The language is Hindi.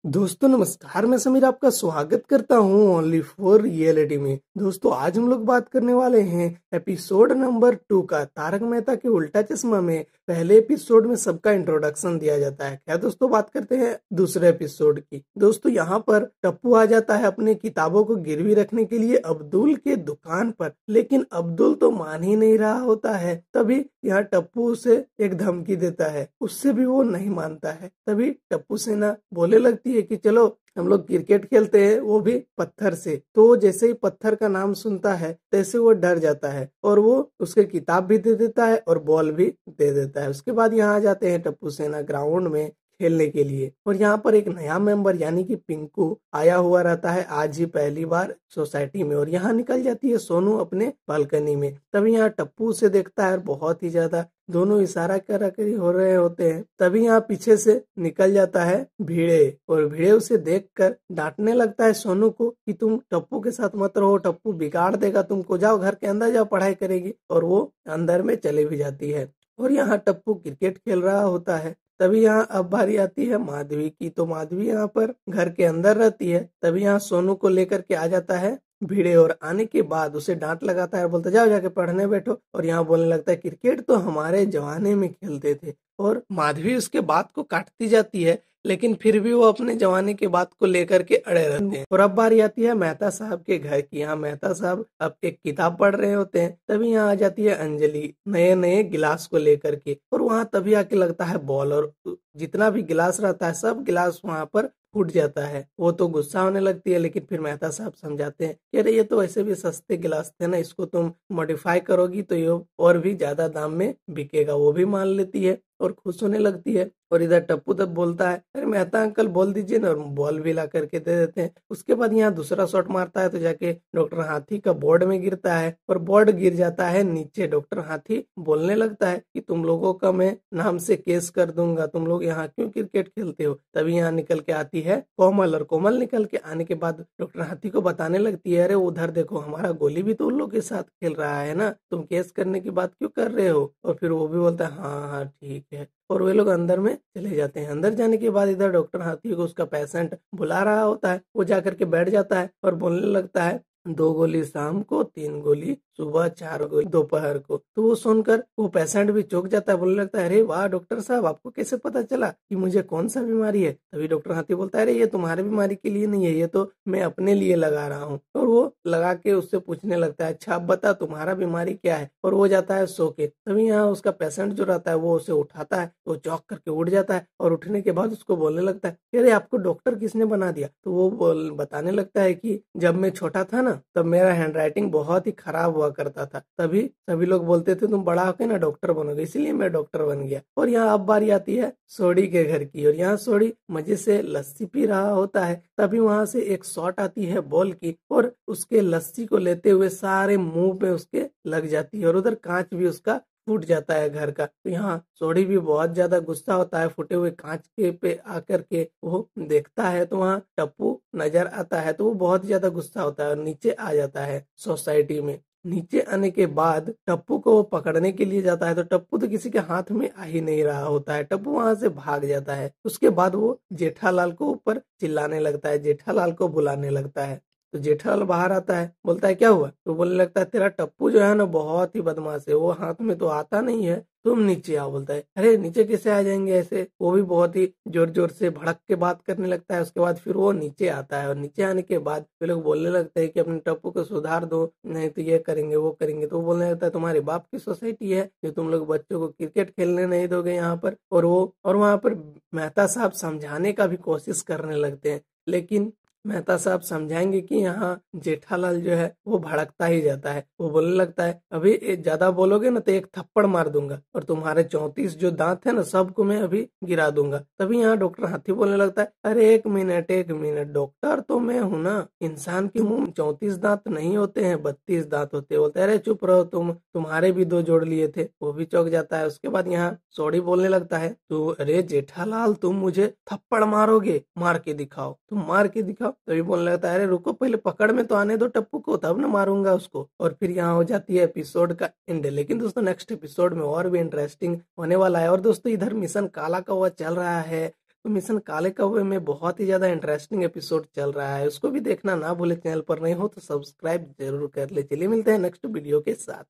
दोस्तों नमस्कार, मैं समीर आपका स्वागत करता हूं ओनली फॉर रियलिटी में। दोस्तों आज हम लोग बात करने वाले हैं एपिसोड नंबर 2 का। तारक मेहता के उल्टा चश्मा में पहले एपिसोड में सबका इंट्रोडक्शन दिया जाता है। क्या दोस्तों, बात करते हैं दूसरे एपिसोड की। दोस्तों यहाँ पर टप्पू आ जाता है अपने किताबों को गिरवी रखने के लिए अब्दुल के दुकान पर, लेकिन अब्दुल तो मान ही नहीं रहा होता है। तभी यहाँ टप्पू उसे एक धमकी देता है, उससे भी वो नहीं मानता है। तभी टप्पू सेना बोले लगती है कि चलो हम लोग क्रिकेट खेलते हैं, वो भी पत्थर से। तो वो जैसे ही पत्थर का नाम सुनता है तैसे वो डर जाता है और वो उसके किताब भी दे देता है और बॉल भी दे देता है। उसके बाद यहाँ आ जाते हैं टप्पू सेना ग्राउंड में खेलने के लिए, और यहाँ पर एक नया मेंबर यानी कि पिंकू आया हुआ रहता है आज ही पहली बार सोसाइटी में, और यहाँ निकल जाती है सोनू अपने बालकनी में। तभी यहाँ टप्पू उसे देखता है और बहुत ही ज्यादा दोनों इशारा करी हो रहे होते हैं। तभी यहाँ पीछे से निकल जाता है भिड़े, और भिड़े उसे देखकर डांटने लगता है सोनू को कि तुम टप्पू के साथ मत रहो, टप्पू बिगाड़ देगा तुमको, जाओ घर के अंदर जाओ, पढ़ाई करेगी। और वो अंदर में चले भी जाती है, और यहाँ टप्पू क्रिकेट खेल रहा होता है। तभी यहाँ अब बारी आती है माधवी की। तो माधवी यहाँ पर घर के अंदर रहती है। तभी यहाँ सोनू को लेकर के आ जाता है भिड़े, और आने के बाद उसे डांट लगाता है और बोलता जाओ जाके पढ़ने बैठो। और यहाँ बोलने लगता है क्रिकेट तो हमारे जमाने में खेलते थे। और माधवी उसके बात को काटती जाती है, लेकिन फिर भी वो अपने जमाने के बात को लेकर के अड़े रहते हैं। और अब बारी आती है मेहता साहब के घर की। यहाँ मेहता साहब अब एक किताब पढ़ रहे होते हैं। तभी यहाँ आ जाती है अंजलि नए नए गिलास को लेकर के, और वहाँ तभी आके लगता है बॉल, और जितना भी गिलास रहता है सब गिलास वहाँ पर फूट जाता है। वो तो गुस्सा होने लगती है, लेकिन फिर मेहता साहब समझाते हैं कि अरे ये तो वैसे भी सस्ते गिलास थे ना, इसको तुम मॉडिफाई करोगी तो ये और भी ज्यादा दाम में बिकेगा। वो भी मान लेती है और खुश होने लगती है। और इधर टप्पू तब बोलता है अरे मेहता अंकल बोल दीजिए ना, और बॉल भी ला करके दे देते हैं। उसके बाद यहाँ दूसरा शॉट मारता है तो जाके डॉक्टर हाथी का बोर्ड में गिरता है, और बोर्ड गिर जाता है नीचे। डॉक्टर हाथी बोलने लगता है कि तुम लोगों का मैं नाम से केस कर दूंगा, तुम लोग यहाँ क्यों क्रिकेट खेलते हो। तभी यहाँ निकल के आती है कोमल, और कोमल निकल के आने के बाद डॉक्टर हाथी को बताने लगती है अरे उधर देखो हमारा गोली भी तो उन लोग के साथ खेल रहा है ना, तुम केस करने की बात क्यों कर रहे हो। और फिर वो भी बोलता है हाँ हाँ ठीक है, और वे लोग अंदर में चले जाते हैं। अंदर जाने के बाद इधर डॉक्टर हाथी को उसका पेशेंट बुला रहा होता है। वो जाकर के बैठ जाता है और बोलने लगता है 2 गोली शाम को, 3 गोली सुबह, 4 गोली दोपहर को। तो वो सुनकर वो पेशेंट भी चौंक जाता है, बोलने लगता है अरे वाह डॉक्टर साहब, आपको कैसे पता चला कि मुझे कौन सा बीमारी है। तभी डॉक्टर हाथी बोलता है अरे ये तुम्हारी बीमारी के लिए नहीं है, ये तो मैं अपने लिए लगा रहा हूँ। और वो लगा के उससे पूछने लगता है अच्छा अब बता तुम्हारा बीमारी क्या है। और वो जाता है सो के। तभी यहाँ उसका पेशेंट जो रहता है वो उसे उठाता है, वो चौंक करके उठ जाता है, और उठने के बाद उसको बोलने लगता है अरे आपको डॉक्टर किसने बना दिया। तो वो बताने लगता है कि जब मैं छोटा था ना तब मेरा हैंडराइटिंग बहुत ही खराब हुआ करता था, तभी सभी लोग बोलते थे तुम बड़ा होके ना डॉक्टर बनोगे, इसीलिए मैं डॉक्टर बन गया। और यहाँ अब बारी आती है सोडी के घर की, और यहाँ सोडी मजे से लस्सी पी रहा होता है। तभी वहां से एक शॉट आती है बॉल की, और उसके लस्सी को लेते हुए सारे मुंह पे उसके लग जाती है, और उधर कांच भी उसका फूट जाता है घर का। तो यहाँ सोडी भी बहुत ज्यादा गुस्सा होता है, फूटे हुए कांच के पे आकर के वो देखता है तो वहाँ टप्पू नजर आता है। तो वो बहुत ज्यादा गुस्सा होता है और नीचे आ जाता है सोसाइटी में। नीचे आने के बाद टप्पू को वो पकड़ने के लिए जाता है, तो टप्पू तो किसी के हाथ में आ ही नहीं रहा होता है। टप्पू वहां से भाग जाता है। उसके बाद वो जेठालाल को ऊपर चिल्लाने लगता है, जेठालाल को बुलाने लगता है। तो जेठालाल बाहर आता है, बोलता है क्या हुआ। तो बोलने लगता है तेरा टप्पू जो है ना बहुत ही बदमाश है, वो हाथ में तो आता नहीं है, तुम नीचे आओ। बोलता है अरे नीचे कैसे आ जाएंगे ऐसे। वो भी बहुत ही जोर जोर से भड़क के बात करने लगता है। उसके बाद फिर वो नीचे आता है, और नीचे आने के बाद वे लोग बोलने लगते हैं कि अपने टप्पू को सुधार दो, नहीं तो ये करेंगे वो करेंगे। तो वो बोलने लगता है तुम्हारे बाप की सोसाइटी है जो तुम लोग बच्चों को क्रिकेट खेलने नहीं दोगे यहाँ पर। और वहां पर मेहता साहब समझाने का भी कोशिश करने लगते हैं, लेकिन मेहता साहब समझाएंगे कि यहाँ जेठालाल जो है वो भड़कता ही जाता है। वो बोलने लगता है अभी ज्यादा बोलोगे ना तो एक थप्पड़ मार दूंगा, और तुम्हारे 34 जो दांत है ना सबको मैं अभी गिरा दूंगा। तभी यहाँ डॉक्टर हाथी बोलने लगता है अरे एक मिनट डॉक्टर तो मैं हूं ना, इंसान के मुंह में 34 दांत नहीं होते हैं, 32 दांत होते हैं। बोलते अरे चुप रहो तुम, तुम्हारे भी 2 जोड़ लिए थे। वो भी चौंक जाता है। उसके बाद यहाँ सॉरी बोलने लगता है तो अरे जेठालाल तुम मुझे थप्पड़ मारोगे, मार के दिखाओ, तुम मार के दिखाओ। तभी बोलने लगता है अरे रुको पहले पकड़ में तो आने दो टप्पू को, तब ना मारूंगा उसको। और फिर यहाँ हो जाती है एपिसोड का एंड। लेकिन दोस्तों नेक्स्ट एपिसोड में और भी इंटरेस्टिंग होने वाला है। और दोस्तों इधर मिशन काला कौवा चल रहा है, तो मिशन काले कौवे में बहुत ही ज्यादा इंटरेस्टिंग एपिसोड चल रहा है, उसको भी देखना ना भूले। चैनल पर नहीं हो तो सब्सक्राइब जरूर कर ले। चलिए मिलते हैं नेक्स्ट वीडियो के साथ।